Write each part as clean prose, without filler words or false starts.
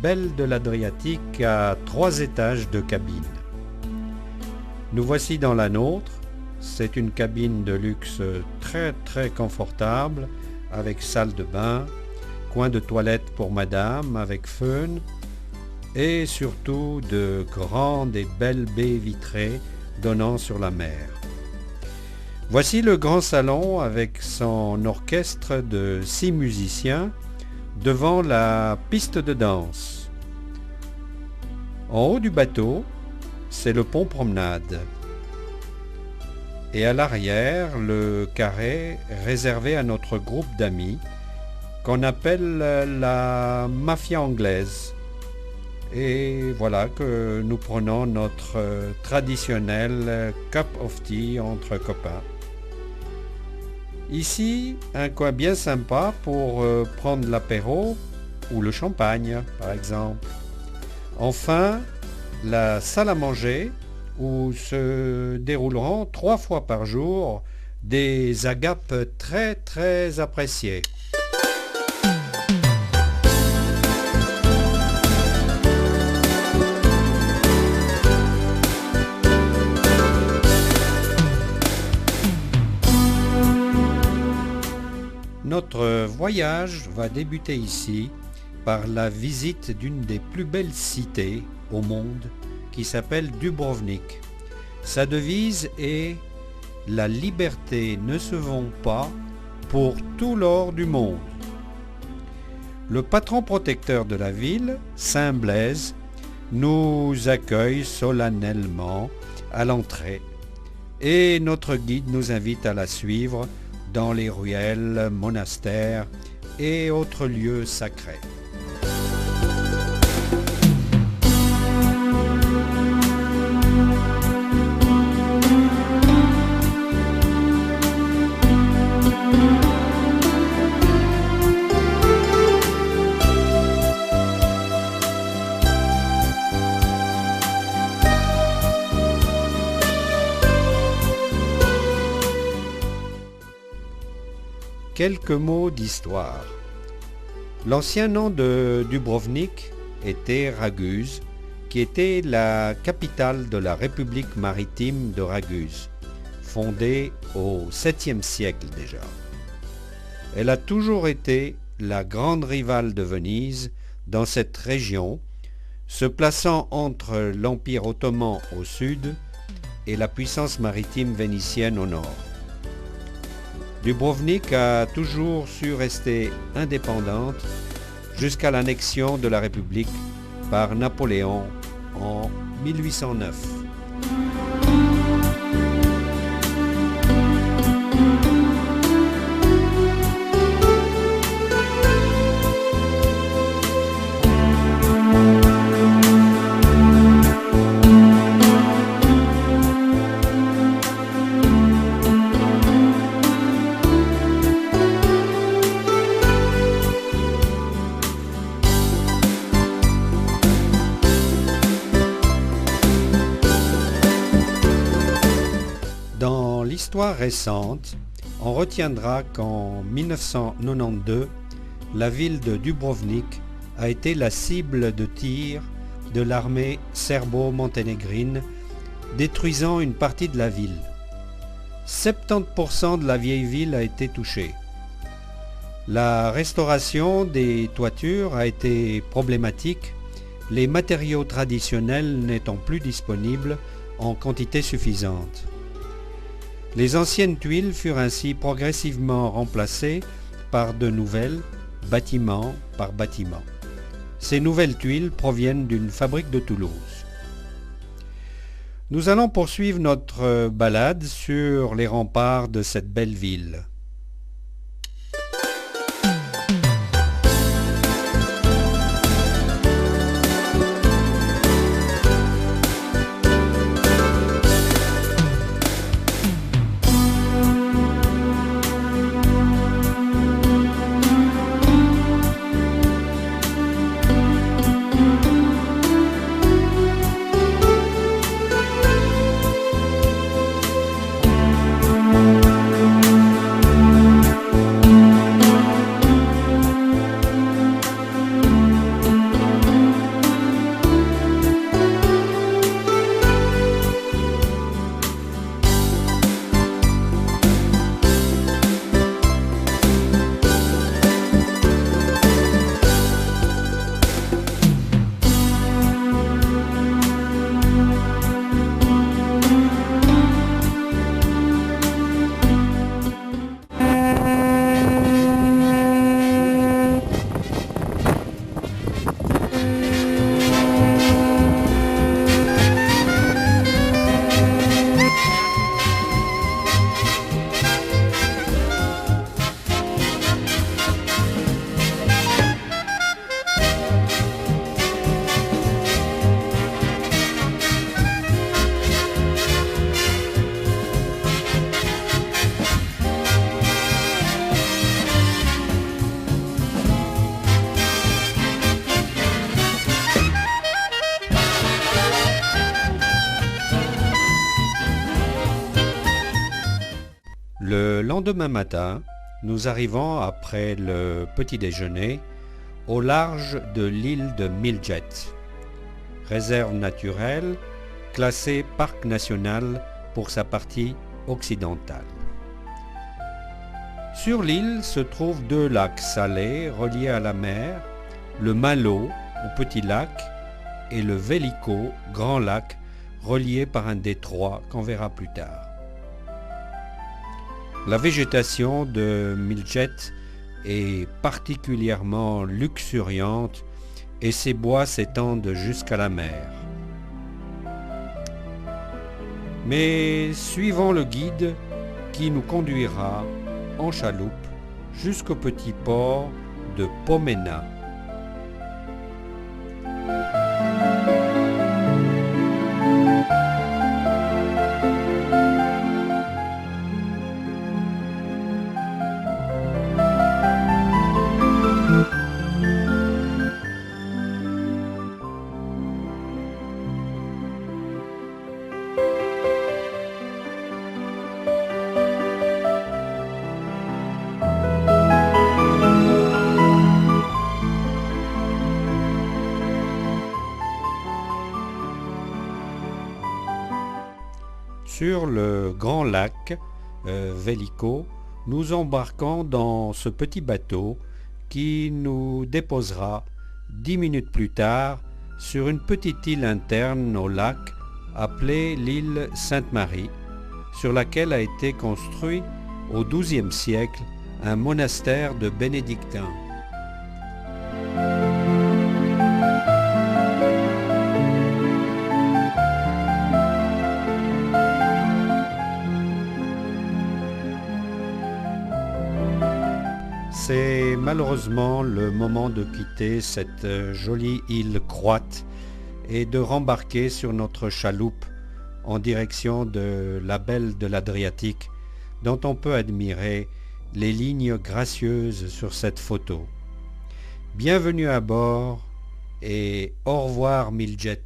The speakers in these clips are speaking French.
belle de l'Adriatique a 3 étages de cabine. Nous voici dans la nôtre. C'est une cabine de luxe très confortable avec salle de bain, coin de toilette pour madame avec fun et surtout de grandes et belles baies vitrées donnant sur la mer. Voici le grand salon avec son orchestre de 6 musiciens devant la piste de danse. En haut du bateau, c'est le pont promenade. Et à l'arrière, le carré réservé à notre groupe d'amis qu'on appelle la mafia anglaise. Et voilà que nous prenons notre traditionnel cup of tea entre copains. Ici, un coin bien sympa pour prendre l'apéro ou le champagne, par exemple. Enfin, la salle à manger où se dérouleront 3 fois par jour des agapes très appréciées. Notre voyage va débuter ici par la visite d'une des plus belles cités au monde qui s'appelle Dubrovnik. Sa devise est « La liberté ne se vend pas pour tout l'or du monde ». Le patron protecteur de la ville, Saint Blaise, nous accueille solennellement à l'entrée et notre guide nous invite à la suivre dans les ruelles, monastères et autres lieux sacrés. Quelques mots d'histoire. L'ancien nom de Dubrovnik était Raguse, qui était la capitale de la République maritime de Raguse, fondée au 7e siècle déjà. Elle a toujours été la grande rivale de Venise dans cette région, se plaçant entre l'Empire ottoman au sud et la puissance maritime vénitienne au nord. Dubrovnik a toujours su rester indépendante jusqu'à l'annexion de la République par Napoléon en 1809. Dans l'histoire récente, on retiendra qu'en 1992, la ville de Dubrovnik a été la cible de tir de l'armée serbo-monténégrine, détruisant une partie de la ville. 70% de la vieille ville a été touchée. La restauration des toitures a été problématique, les matériaux traditionnels n'étant plus disponibles en quantité suffisante. Les anciennes tuiles furent ainsi progressivement remplacées par de nouvelles, bâtiment par bâtiment. Ces nouvelles tuiles proviennent d'une fabrique de Toulouse. Nous allons poursuivre notre balade sur les remparts de cette belle ville. lendemain matin, nous arrivons après le petit déjeuner au large de l'île de Miljet, réserve naturelle classée parc national pour sa partie occidentale. Sur l'île se trouvent 2 lacs salés reliés à la mer, le Malo au petit lac et le Veliko, grand lac, relié par un détroit qu'on verra plus tard. La végétation de Miljet est particulièrement luxuriante et ses bois s'étendent jusqu'à la mer. Mais suivons le guide qui nous conduira en chaloupe jusqu'au petit port de Pomena. Sur le grand lac Veliko, nous embarquons dans ce petit bateau qui nous déposera 10 minutes plus tard sur une petite île interne au lac appelée l'île Sainte-Marie, sur laquelle a été construit au XIIe siècle un monastère de bénédictins. C'est malheureusement le moment de quitter cette jolie île croate et de rembarquer sur notre chaloupe en direction de la Belle de l'Adriatique, dont on peut admirer les lignes gracieuses sur cette photo. Bienvenue à bord et au revoir Miljet.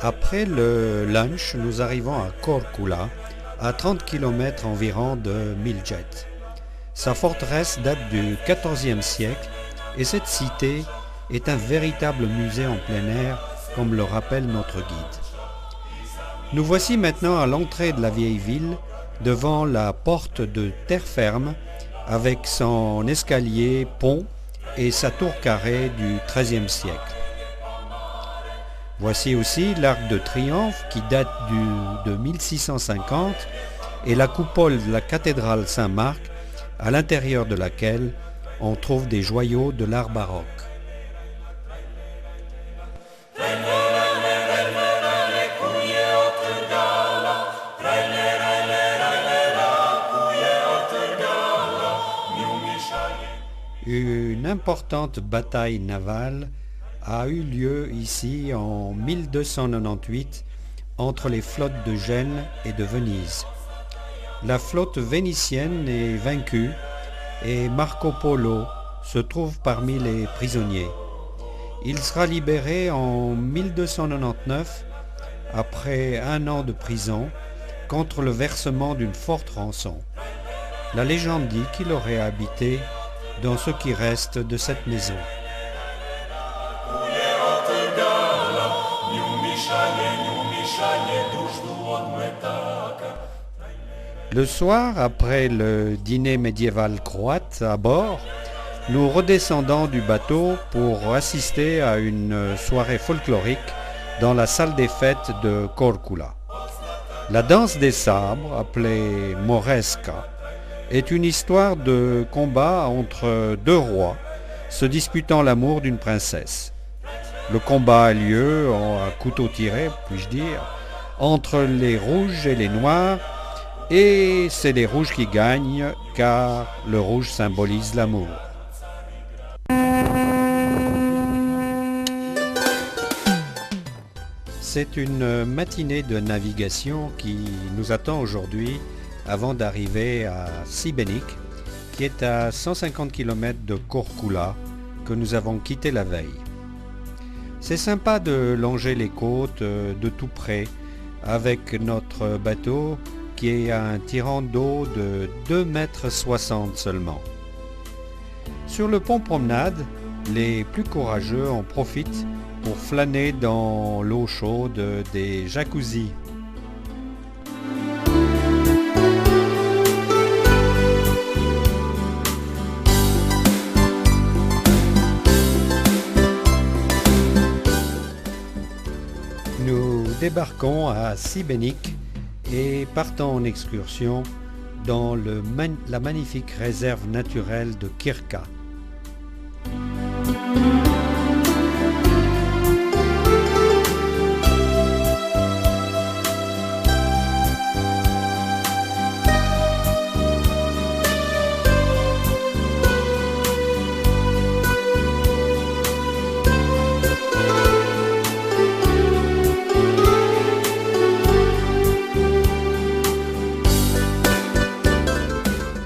Après le lunch, nous arrivons à Korčula, à 30 km environ de Miljet. Sa forteresse date du XIVe siècle et cette cité est un véritable musée en plein air, comme le rappelle notre guide. Nous voici maintenant à l'entrée de la vieille ville, devant la porte de terre ferme, avec son escalier, pont et sa tour carrée du XIIIe siècle. Voici aussi l'Arc de Triomphe qui date de 1650 et la coupole de la cathédrale Saint-Marc à l'intérieur de laquelle on trouve des joyaux de l'art baroque. Une importante bataille navale a eu lieu ici en 1298 entre les flottes de Gênes et de Venise. La flotte vénitienne est vaincue et Marco Polo se trouve parmi les prisonniers. Il sera libéré en 1299 après 1 an de prison contre le versement d'une forte rançon. La légende dit qu'il aurait habité dans ce qui reste de cette maison. Le soir, après le dîner médiéval croate à bord, nous redescendons du bateau pour assister à une soirée folklorique dans la salle des fêtes de Korčula. La danse des sabres, appelée Moresca, est une histoire de combat entre 2 rois se disputant l'amour d'une princesse. Le combat a lieu à couteau tiré, puis-je dire, entre les rouges et les noirs, et c'est les rouges qui gagnent car le rouge symbolise l'amour. C'est une matinée de navigation qui nous attend aujourd'hui avant d'arriver à Šibenik, qui est à 150 km de Korčula, que nous avons quitté la veille. C'est sympa de longer les côtes de tout près avec notre bateau qui a un tirant d'eau de 2,60 m seulement. Sur le pont promenade, les plus courageux en profitent pour flâner dans l'eau chaude des jacuzzis. Nous débarquons à Šibenik et partons en excursion dans la magnifique réserve naturelle de Kirka.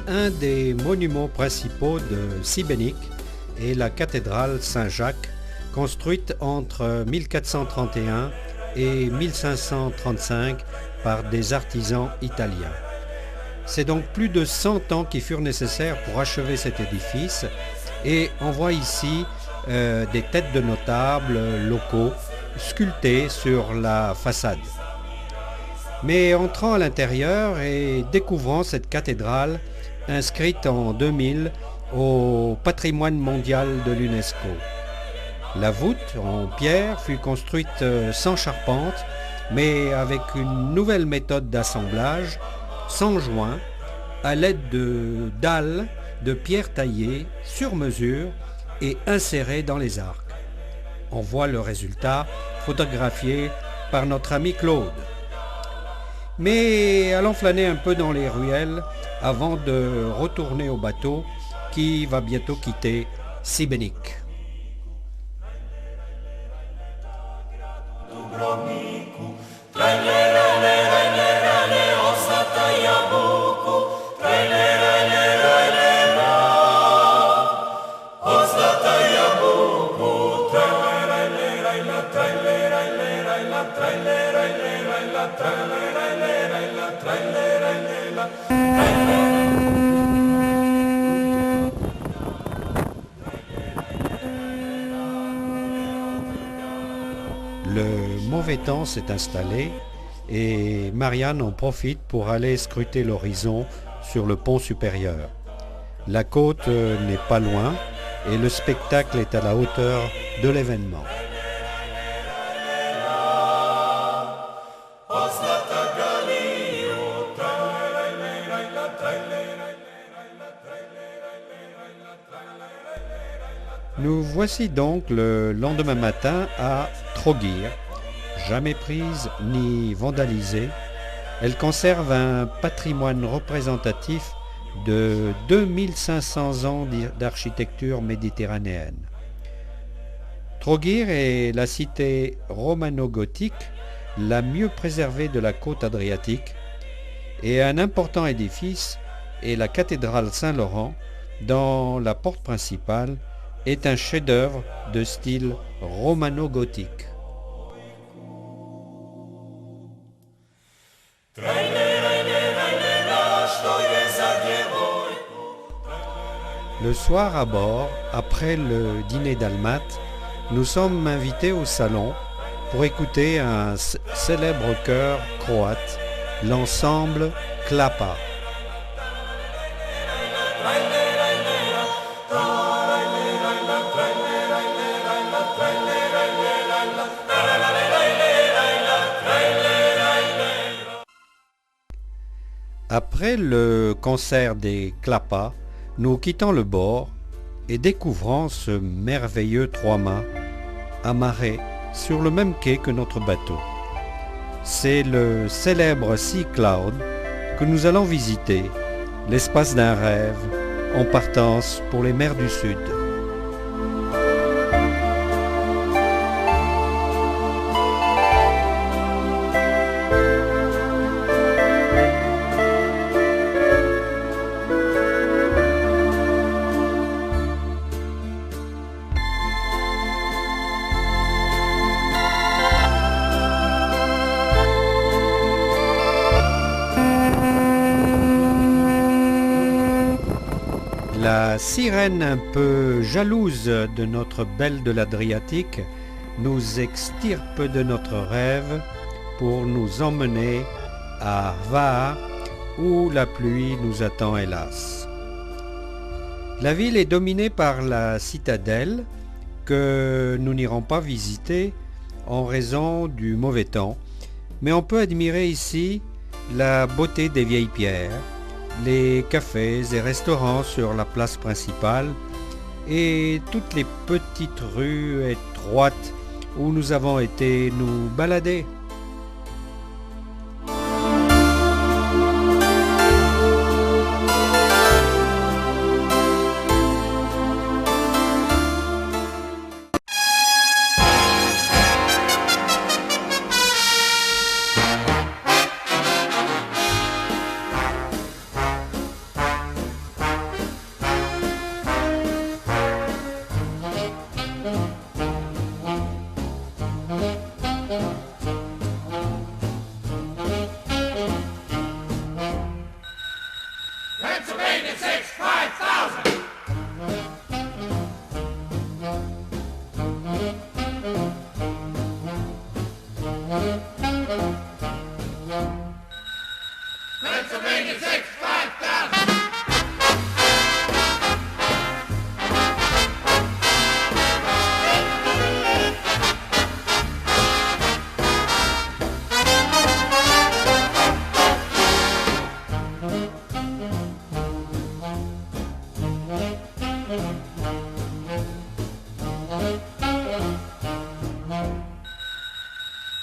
Un des monuments principaux de Šibenik est la cathédrale Saint-Jacques, construite entre 1431 et 1535 par des artisans italiens. C'est donc plus de 100 ans qui furent nécessaires pour achever cet édifice et on voit ici des têtes de notables locaux sculptées sur la façade. Mais entrant à l'intérieur et découvrant cette cathédrale, inscrite en 2000 au patrimoine mondial de l'UNESCO. La voûte en pierre fut construite sans charpente, mais avec une nouvelle méthode d'assemblage, sans joint, à l'aide de dalles de pierre taillées sur mesure et insérées dans les arcs. On voit le résultat photographié par notre ami Claude. Mais allons flâner un peu dans les ruelles avant de retourner au bateau qui va bientôt quitter Šibenik. Le mauvais temps s'est installé et Marianne en profite pour aller scruter l'horizon sur le pont supérieur. La côte n'est pas loin et le spectacle est à la hauteur de l'événement. Nous voici donc le lendemain matin à Trogir. Jamais prise ni vandalisée, elle conserve un patrimoine représentatif de 2500 ans d'architecture méditerranéenne. Trogir est la cité romano-gothique la mieux préservée de la côte adriatique et un important édifice est la cathédrale Saint-Laurent dont la porte principale est un chef-d'œuvre de style romano-gothique. Le soir à bord, après le dîner dalmate, nous sommes invités au salon pour écouter un célèbre chœur croate, l'ensemble Klapa. Après le concert des Klapa, nous quittons le bord et découvrons ce merveilleux trois-mâts amarré sur le même quai que notre bateau. C'est le célèbre Sea Cloud que nous allons visiter, l'espace d'un rêve, en partance pour les mers du Sud. La sirène un peu jalouse de notre belle de l'Adriatique nous extirpe de notre rêve pour nous emmener à Hvar, où la pluie nous attend hélas. La ville est dominée par la citadelle que nous n'irons pas visiter en raison du mauvais temps, mais on peut admirer ici la beauté des vieilles pierres, les cafés et restaurants sur la place principale et toutes les petites rues étroites où nous avons été nous balader. Pennsylvania 6, 5,000! Pennsylvania 6, 5,000!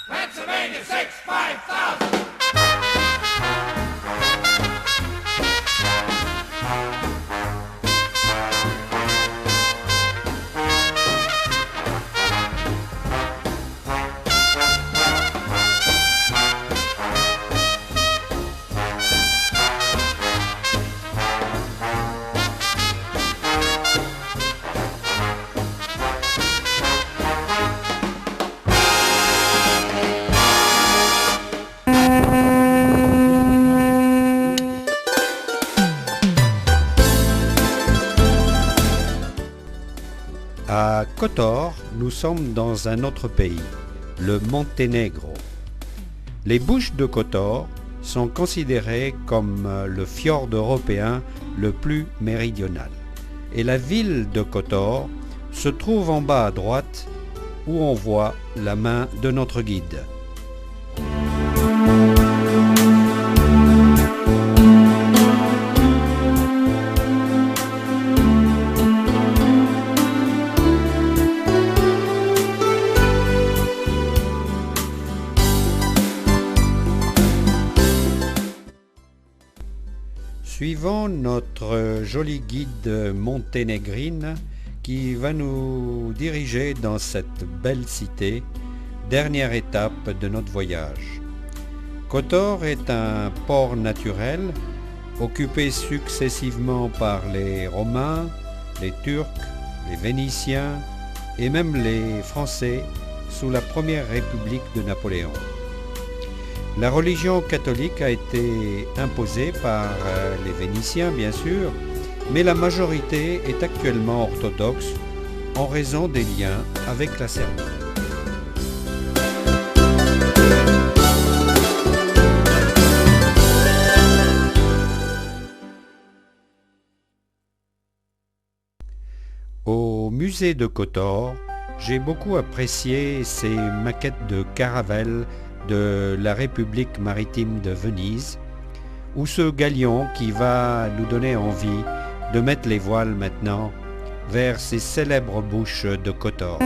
Pennsylvania 6, 5,000! À Kotor, nous sommes dans un autre pays, le Monténégro. Les Bouches de Kotor sont considérées comme le fjord européen le plus méridional. Et la ville de Kotor se trouve en bas à droite où on voit la main de notre guide. Suivons notre jolie guide monténégrine qui va nous diriger dans cette belle cité, dernière étape de notre voyage. Kotor est un port naturel occupé successivement par les Romains, les Turcs, les Vénitiens et même les Français sous la première République de Napoléon. La religion catholique a été imposée par les Vénitiens, bien sûr, mais la majorité est actuellement orthodoxe en raison des liens avec la Serbie. Au musée de Kotor, j'ai beaucoup apprécié ces maquettes de caravelles de la République maritime de Venise, ou ce galion qui va nous donner envie de mettre les voiles maintenant vers ces célèbres bouches de Kotor.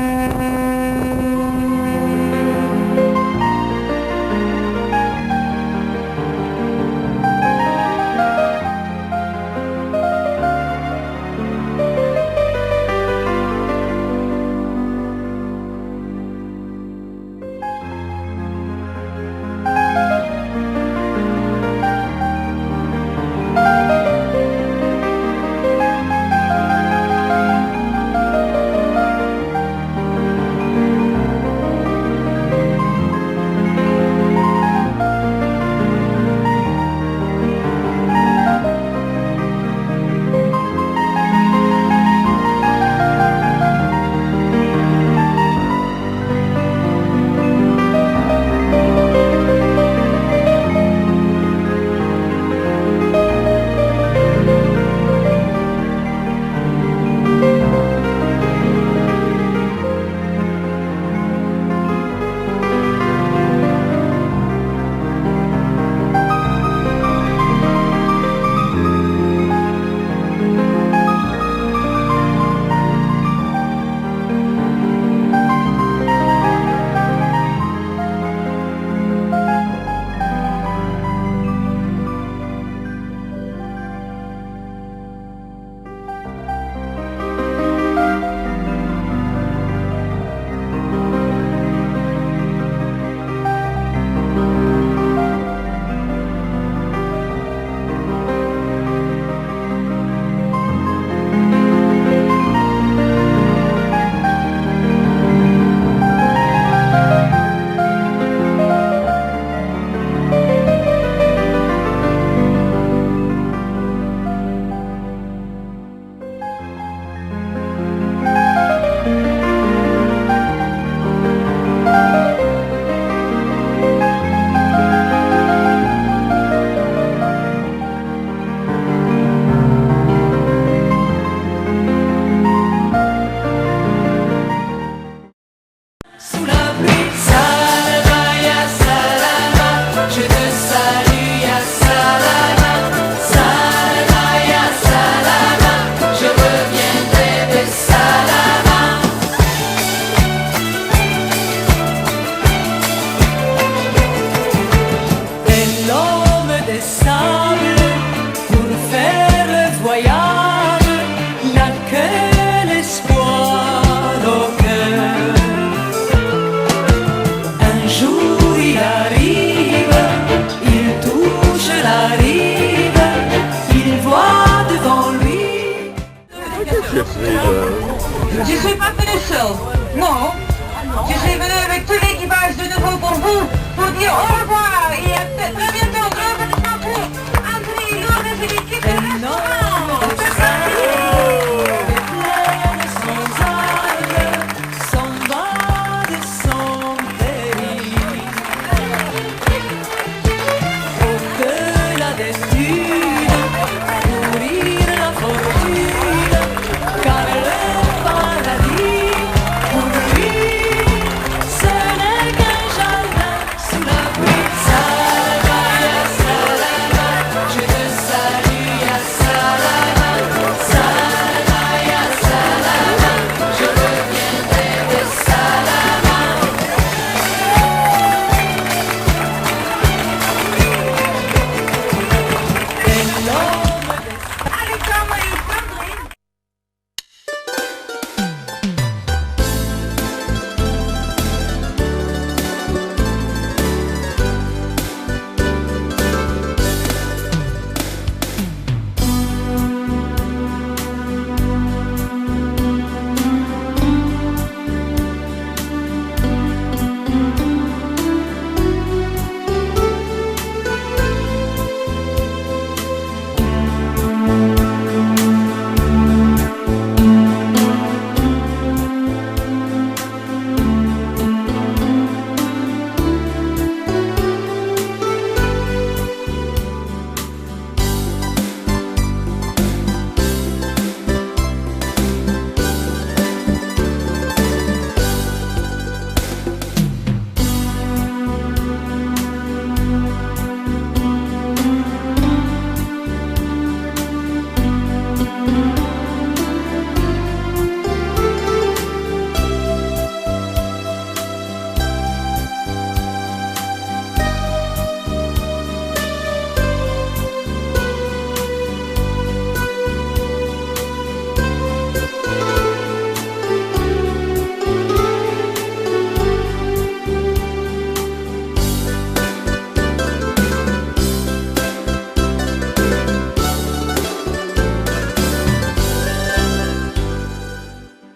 Maria.